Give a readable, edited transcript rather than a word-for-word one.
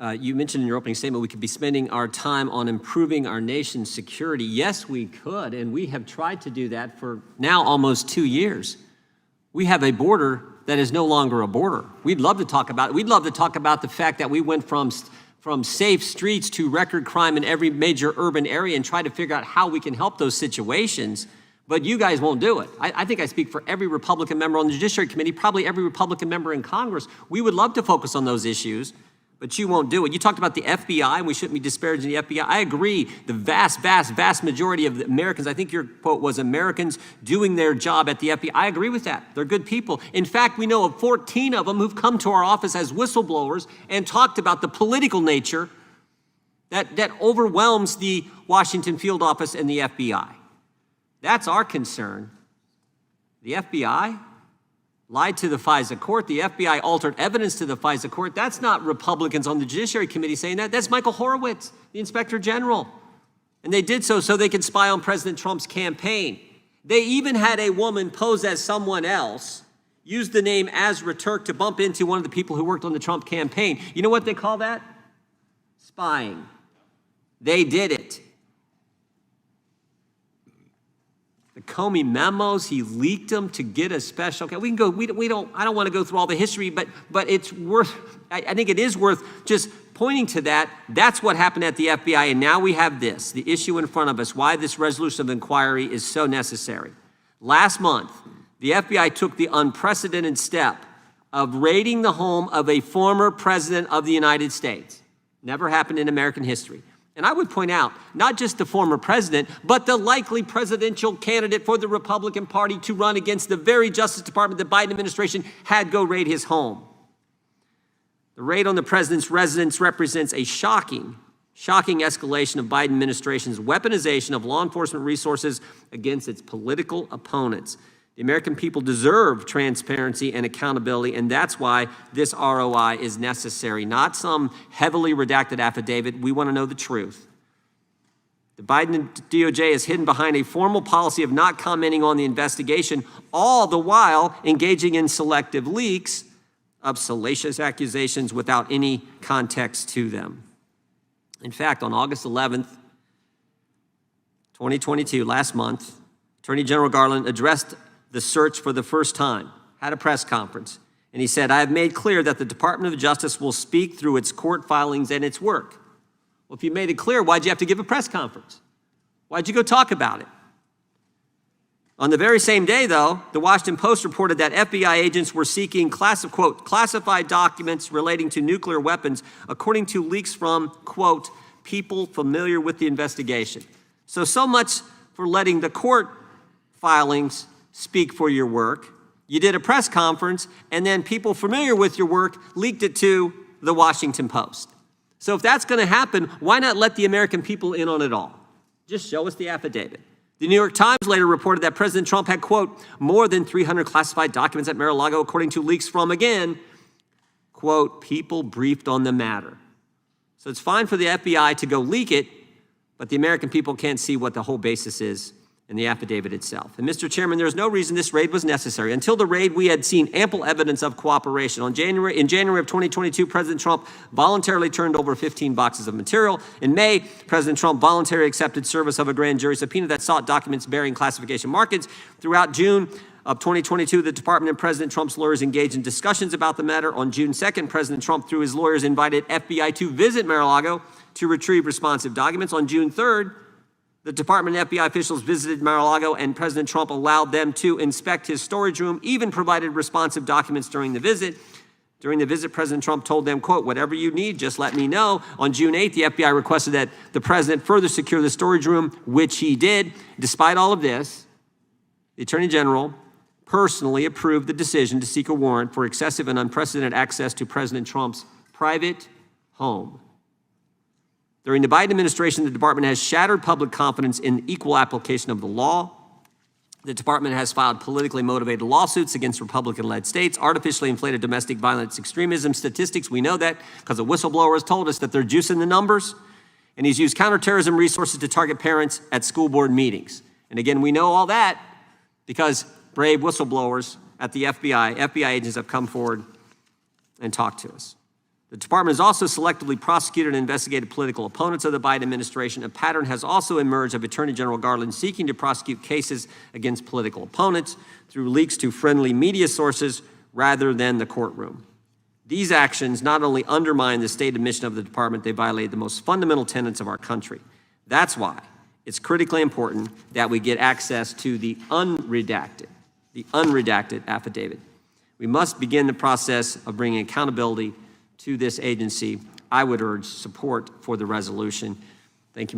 You mentioned in your opening statement we could be spending our time on improving our nation's security. Yes, we could, and we have tried to do that for now almost 2 years. We have a border that is no longer a border. We'd love to talk about it. We'd love to talk about the fact that we went from safe streets to record crime in every major urban area and try to figure out how we can help those situations, but you guys won't do it. I think I speak for every Republican member on the Judiciary Committee, probably every Republican member in Congress. We would love to focus on those issues, but you won't do it. You talked about the FBI, and we shouldn't be disparaging the FBI. I agree. The vast majority of the Americans, I think your quote was Americans doing their job at the FBI. I agree with that. They're good people. In fact, we know of 14 of them who've come to our office as whistleblowers and talked about the political nature that overwhelms the Washington field office and the FBI. That's our concern. The FBI lied to the FISA court. The FBI altered evidence to the FISA court. That's not Republicans on the Judiciary Committee saying that. That's Michael Horowitz, the Inspector General. And they did so they could spy on President Trump's campaign. They even had a woman pose as someone else, use the name Azra Turk to bump into one of the people who worked on the Trump campaign. You know what they call that? Spying. They did it. The Comey memos, he leaked them to get a special. Okay, we can go. I don't want to go through all the history, but it's worth. I think it is worth just pointing to that. That's what happened at the FBI, and now we have this, the issue in front of us. Why this resolution of inquiry is so necessary. Last month, the FBI took the unprecedented step of raiding the home of a former president of the United States. Never happened in American history. And I would point out, not just the former president, but the likely presidential candidate for the Republican Party to run against the very Justice Department the Biden administration had go raid his home. The raid on the president's residence represents a shocking escalation of Biden administration's weaponization of law enforcement resources against its political opponents. The American people deserve transparency and accountability, and that's why this ROI is necessary, not some heavily redacted affidavit. We want to know the truth. The Biden DOJ is hidden behind a formal policy of not commenting on the investigation, all the while engaging in selective leaks of salacious accusations without any context to them. In fact, on August 11th, 2022, last month, Attorney General Garland addressed the search for the first time, had a press conference, and he said, "I have made clear that the Department of Justice will speak through its court filings and its work." Well, if you made it clear, why'd you have to give a press conference? Why'd you go talk about it? On the very same day, though, the Washington Post reported that FBI agents were seeking quote, classified documents relating to nuclear weapons, according to leaks from, quote, people familiar with the investigation. So much for letting the court filings speak for your work. You did a press conference, and then people familiar with your work leaked it to the Washington Post. So if that's going to happen, why not let the American people in on it all? Just show us the affidavit. The New York Times later reported that President Trump had, quote, more than 300 classified documents at Mar-a-Lago, according to leaks from, again, quote, people briefed on the matter. So it's fine for the FBI to go leak it, but the American people can't see what the whole basis is in the affidavit itself. And Mr. Chairman, there's no reason this raid was necessary. Until the raid, we had seen ample evidence of cooperation. In January of 2022, President Trump voluntarily turned over 15 boxes of material. In May, President Trump voluntarily accepted service of a grand jury subpoena that sought documents bearing classification markings. Throughout June of 2022, the Department and President Trump's lawyers engaged in discussions about the matter. On June 2nd, President Trump, through his lawyers, invited FBI to visit Mar-a-Lago to retrieve responsive documents. On June 3rd, the Department and FBI officials visited Mar-a-Lago, and President Trump allowed them to inspect his storage room, even provided responsive documents during the visit. During the visit, President Trump told them, quote, whatever you need, just let me know. On June 8th, the FBI requested that the president further secure the storage room, which he did. Despite all of this, the Attorney General personally approved the decision to seek a warrant for excessive and unprecedented access to President Trump's private home. During the Biden administration, the department has shattered public confidence in equal application of the law. The department has filed politically motivated lawsuits against Republican-led states, artificially inflated domestic violence extremism statistics. We know that because a whistleblower has told us that they're juicing the numbers. And he's used counterterrorism resources to target parents at school board meetings. And again, we know all that because brave whistleblowers at the FBI agents have come forward and talked to us. The department has also selectively prosecuted and investigated political opponents of the Biden administration. A pattern has also emerged of Attorney General Garland seeking to prosecute cases against political opponents through leaks to friendly media sources rather than the courtroom. These actions not only undermine the stated mission of the department, they violate the most fundamental tenets of our country. That's why it's critically important that we get access to the unredacted affidavit. We must begin the process of bringing accountability to this agency. I would urge support for the resolution. Thank you, Mr.